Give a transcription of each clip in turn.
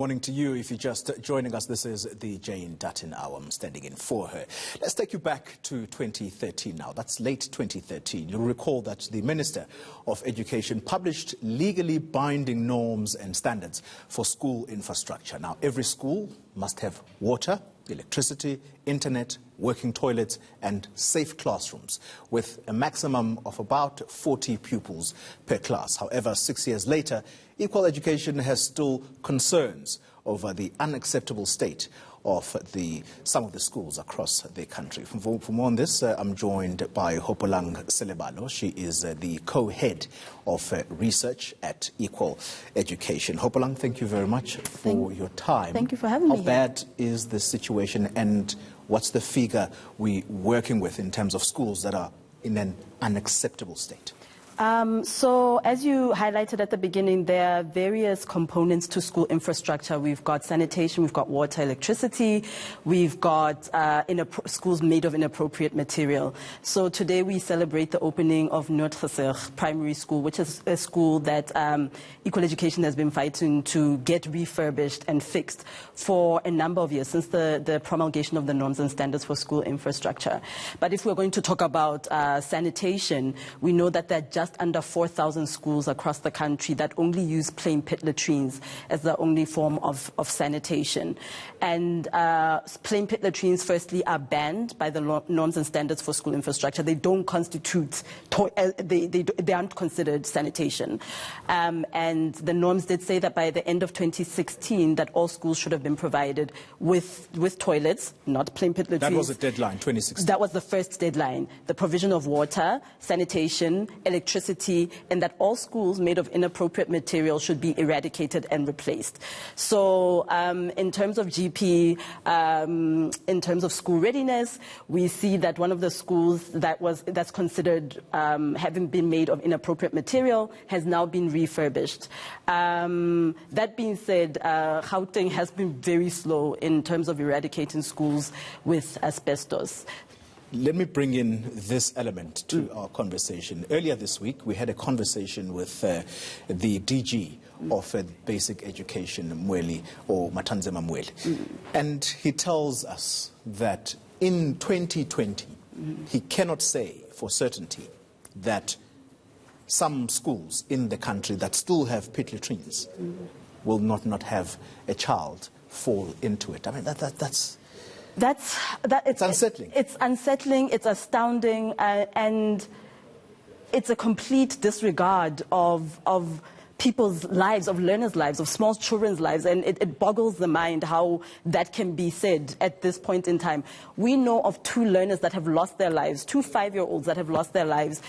Morning to you. If you're just joining us, this is the Jane Dutton Hour. I'm standing in for her. Let's take you back to 2013 now. That's late 2013. You'll recall that the Minister of Education published legally binding norms and standards for school infrastructure. Now, every school must have water, electricity, internet, working toilets and safe classrooms with a maximum of about 40 pupils per class. However, 6 years later, Equal Education has still concerns over the unacceptable state of some of the schools across the country. For more on this, I'm joined by Hopolang Selebalo. She is the co-head of research at Equal Education. Hopolang, thank you very much for your time. Thank you for having me. How bad is the situation, and what's the figure we're working with in terms of schools that are in an unacceptable state? So as you highlighted at the beginning, there are various components to school infrastructure. We've got sanitation, we've got water, electricity, we've got schools made of inappropriate material. So today we celebrate the opening of Noordgesig Primary School, which is a school that Equal Education has been fighting to get refurbished and fixed for a number of years, since the promulgation of the norms and standards for school infrastructure. But if we're going to talk about sanitation, we know that there are just under 4,000 schools across the country that only use plain pit latrines as the only form of sanitation. And plain pit latrines, firstly, are banned by the norms and standards for school infrastructure. They don't constitute, they aren't considered sanitation. And the norms did say that by the end of 2016, that all schools should have been provided with toilets, not plain pit latrines. That was the deadline, 2016. That was the first deadline. The provision of water, sanitation, electricity, and that all schools made of inappropriate material should be eradicated and replaced. So in terms of GP, in terms of school readiness, we see that one of the schools that's considered having been made of inappropriate material has now been refurbished. That being said, Gauteng has been very slow in terms of eradicating schools with asbestos. Let me bring in this element to our conversation. Earlier this week, we had a conversation with the DG of Basic Education, Mweli, or Matanzema Mweli. And he tells us that in 2020, he cannot say for certainty that some schools in the country that still have pit latrines will not have a child fall into it. I mean, it's unsettling. It's unsettling, it's astounding, and it's a complete disregard of people's lives, of learners' lives, of small children's lives, and it boggles the mind how that can be said at this point in time. We know of 2 learners that have lost their lives, 2 5-year-olds that have lost their lives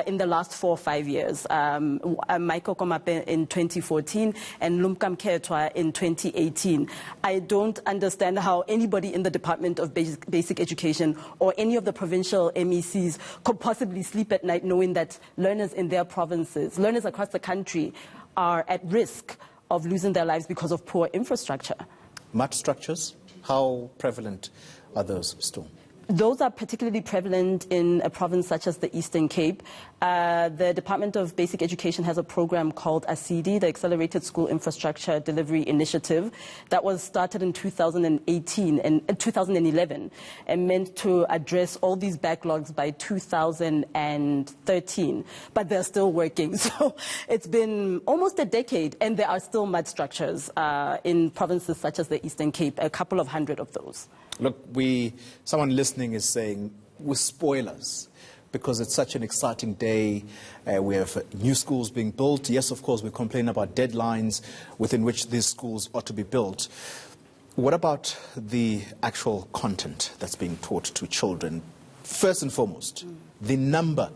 in the last 4 or 5 years. Michael Komape in 2014 and Lumkam Ketwa in 2018. I don't understand how anybody in the Department of Basic Education or any of the provincial MECs could possibly sleep at night knowing that learners in their provinces, learners across the country, are at risk of losing their lives because of poor infrastructure. Mud structures, how prevalent are those still? Those are particularly prevalent in a province such as the Eastern Cape. The Department of Basic Education has a program called ASIDI, the Accelerated School Infrastructure Delivery Initiative, that was started in 2018 and 2011 and meant to address all these backlogs by 2013. But they're still working. So it's been almost a decade, and there are still mud structures in provinces such as the Eastern Cape, a couple of hundred of those. Look, someone listening is saying we're spoilers because it's such an exciting day. We have new schools being built. Yes, of course, we complain about deadlines within which these schools ought to be built. What about the actual content that's being taught to children? First and foremost, the number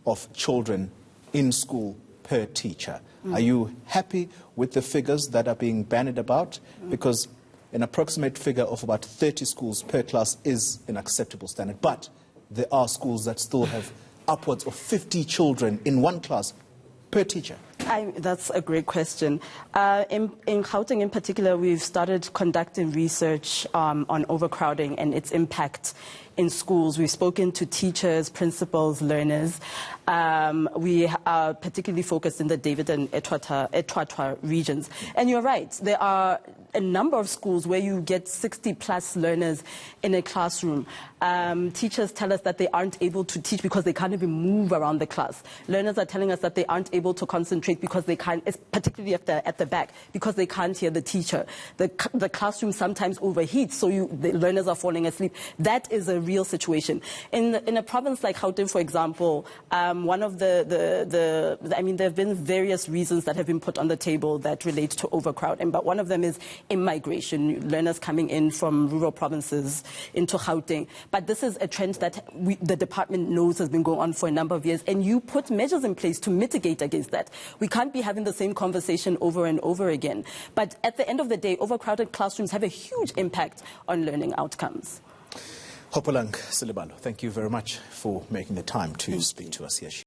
of children in school per teacher. Are you happy with the figures that are being bandied about? Because an approximate figure of about 30 schools per class is an acceptable standard. But there are schools that still have upwards of 50 children in one class per teacher. That's a great question. In Gauteng in particular, we've started conducting research on overcrowding and its impact in schools. We've spoken to teachers, principals, learners. We are particularly focused in the David and Etwatwa regions. And you're right, there are a number of schools where you get 60+ learners in a classroom. Teachers tell us that they aren't able to teach because they can't even move around the class. Learners are telling us that they aren't able to concentrate because they can't, particularly at the back, because they can't hear the teacher. The classroom sometimes overheats, so the learners are falling asleep. That is a real situation. In a province like Gauteng, for example, one of there have been various reasons that have been put on the table that relate to overcrowding, but one of them is immigration, learners coming in from rural provinces into Gauteng. But this is a trend that the department knows has been going on for a number of years, and you put measures in place to mitigate against that. We can't be having the same conversation over and over again. But at the end of the day, overcrowded classrooms have a huge impact on learning outcomes. Hopolang Selibalo, thank you very much for making the time to speak to us here.